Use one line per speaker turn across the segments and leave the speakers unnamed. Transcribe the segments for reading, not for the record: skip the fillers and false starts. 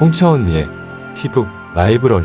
홍차언니의 티북 라이브러리.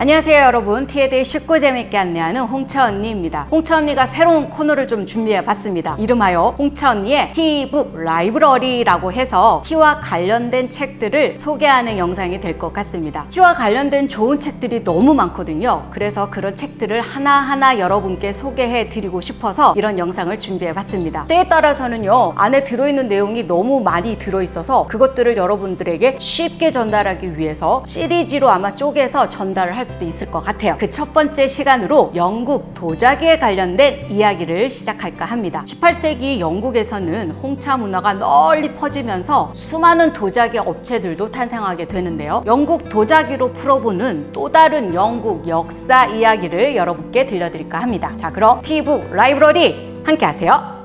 안녕하세요 여러분, 티에 대해 쉽고 재밌게 안내하는 홍차언니입니다. 홍차언니가 새로운 코너를 좀 준비해봤습니다. 이름하여 홍차언니의 티북 라이브러리라고 해서 티와 관련된 책들을 소개하는 영상이 될 것 같습니다. 티와 관련된 좋은 책들이 너무 많거든요. 그래서 그런 책들을 하나하나 여러분께 소개해드리고 싶어서 이런 영상을 준비해봤습니다. 때에 따라서는요, 안에 들어있는 내용이 너무 많이 들어있어서 그것들을 여러분들에게 쉽게 전달하기 위해서 시리즈로 아마 쪼개서 전달을 할 수도 있을 것 같아요. 그 첫 번째 시간으로 영국 도자기에 관련된 이야기를 시작할까 합니다. 18세기 영국에서는 홍차 문화가 널리 퍼지면서 수많은 도자기 업체들도 탄생하게 되는데요. 영국 도자기로 풀어보는 또 다른 영국 역사 이야기를 여러분께 들려드릴까 합니다. 자, 그럼 티북 라이브러리 함께 하세요.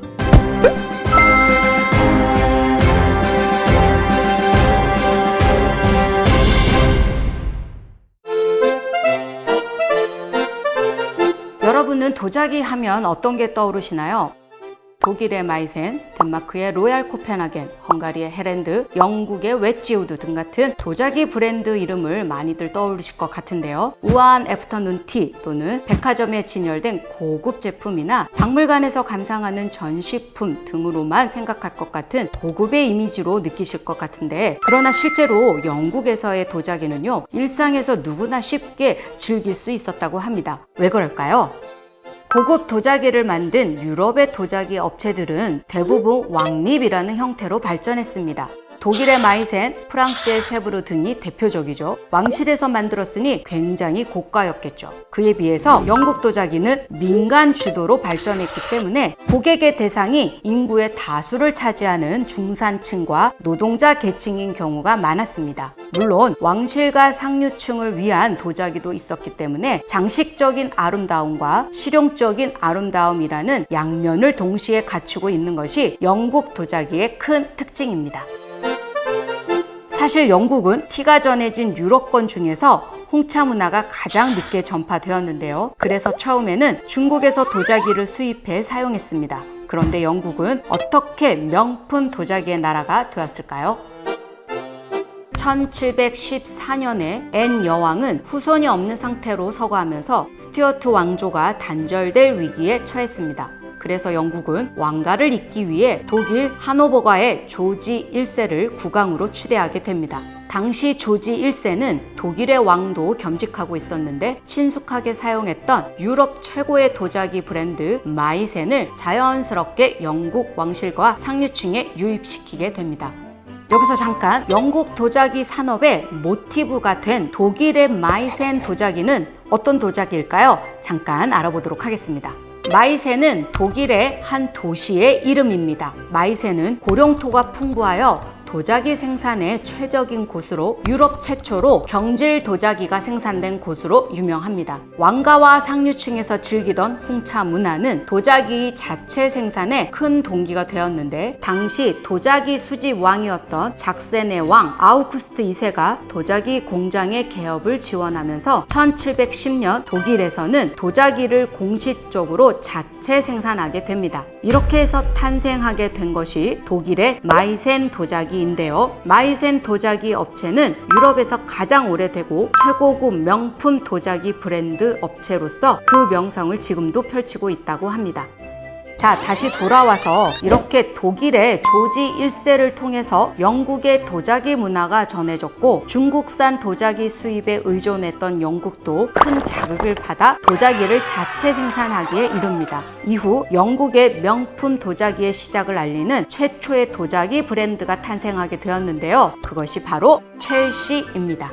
여러분은 도자기 하면 어떤 게 떠오르시나요? 독일의 마이센, 덴마크의 로얄 코펜하겐, 헝가리의 헤렌드, 영국의 웨지우드 등 같은 도자기 브랜드 이름을 많이들 떠올리실 것 같은데요. 우아한 애프터눈 티 또는 백화점에 진열된 고급 제품이나 박물관에서 감상하는 전시품 등으로만 생각할 것 같은 고급의 이미지로 느끼실 것 같은데, 그러나 실제로 영국에서의 도자기는요, 일상에서 누구나 쉽게 즐길 수 있었다고 합니다. 왜 그럴까요? 고급 도자기를 만든 유럽의 도자기 업체들은 대부분 왕립이라는 형태로 발전했습니다. 독일의 마이센, 프랑스의 세브르 등이 대표적이죠. 왕실에서 만들었으니 굉장히 고가였겠죠. 그에 비해서 영국 도자기는 민간 주도로 발전했기 때문에 고객의 대상이 인구의 다수를 차지하는 중산층과 노동자 계층인 경우가 많았습니다. 물론 왕실과 상류층을 위한 도자기도 있었기 때문에 장식적인 아름다움과 실용적인 아름다움이라는 양면을 동시에 갖추고 있는 것이 영국 도자기의 큰 특징입니다. 사실 영국은 티가 전해진 유럽권 중에서 홍차 문화가 가장 늦게 전파되었는데요. 그래서 처음에는 중국에서 도자기를 수입해 사용했습니다. 그런데 영국은 어떻게 명품 도자기의 나라가 되었을까요? 1714년에 앤 여왕은 후손이 없는 상태로 서거하면서 스튜어트 왕조가 단절될 위기에 처했습니다. 그래서 영국은 왕가를 잇기 위해 독일 하노버가의 조지 1세를 국왕으로 추대하게 됩니다. 당시 조지 1세는 독일의 왕도 겸직하고 있었는데 친숙하게 사용했던 유럽 최고의 도자기 브랜드 마이센을 자연스럽게 영국 왕실과 상류층에 유입시키게 됩니다. 여기서 잠깐, 영국 도자기 산업의 모티브가 된 독일의 마이센 도자기는 어떤 도자기일까요? 잠깐 알아보도록 하겠습니다. 마이센은 독일의 한 도시의 이름입니다. 마이센은 고령토가 풍부하여 도자기 생산의 최적인 곳으로 유럽 최초로 경질 도자기가 생산된 곳으로 유명합니다. 왕가와 상류층에서 즐기던 홍차 문화는 도자기 자체 생산에 큰 동기가 되었는데, 당시 도자기 수집 왕이었던 작센의 왕 아우구스트 2세가 도자기 공장의 개업을 지원하면서 1710년 독일에서는 도자기를 공식적으로 자체 생산하게 됩니다. 이렇게 해서 탄생하게 된 것이 독일의 마이센 도자기 인데요. 마이센 도자기 업체는 유럽에서 가장 오래되고 최고급 명품 도자기 브랜드 업체로서 그 명성을 지금도 펼치고 있다고 합니다. 자, 다시 돌아와서 이렇게 독일의 조지 1세를 통해서 영국의 도자기 문화가 전해졌고, 중국산 도자기 수입에 의존했던 영국도 큰 자극을 받아 도자기를 자체 생산하기에 이릅니다. 이후 영국의 명품 도자기의 시작을 알리는 최초의 도자기 브랜드가 탄생하게 되었는데요. 그것이 바로 첼시입니다.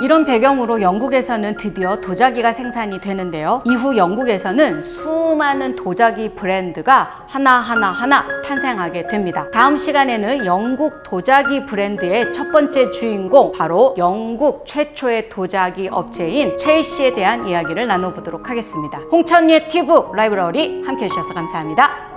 이런 배경으로 영국에서는 드디어 도자기가 생산이 되는데요. 이후 영국에서는 수많은 도자기 브랜드가 하나 탄생하게 됩니다. 다음 시간에는 영국 도자기 브랜드의 첫 번째 주인공, 바로 영국 최초의 도자기 업체인 첼시에 대한 이야기를 나눠보도록 하겠습니다. 홍차언니의 티북 라이브러리 함께 해주셔서 감사합니다.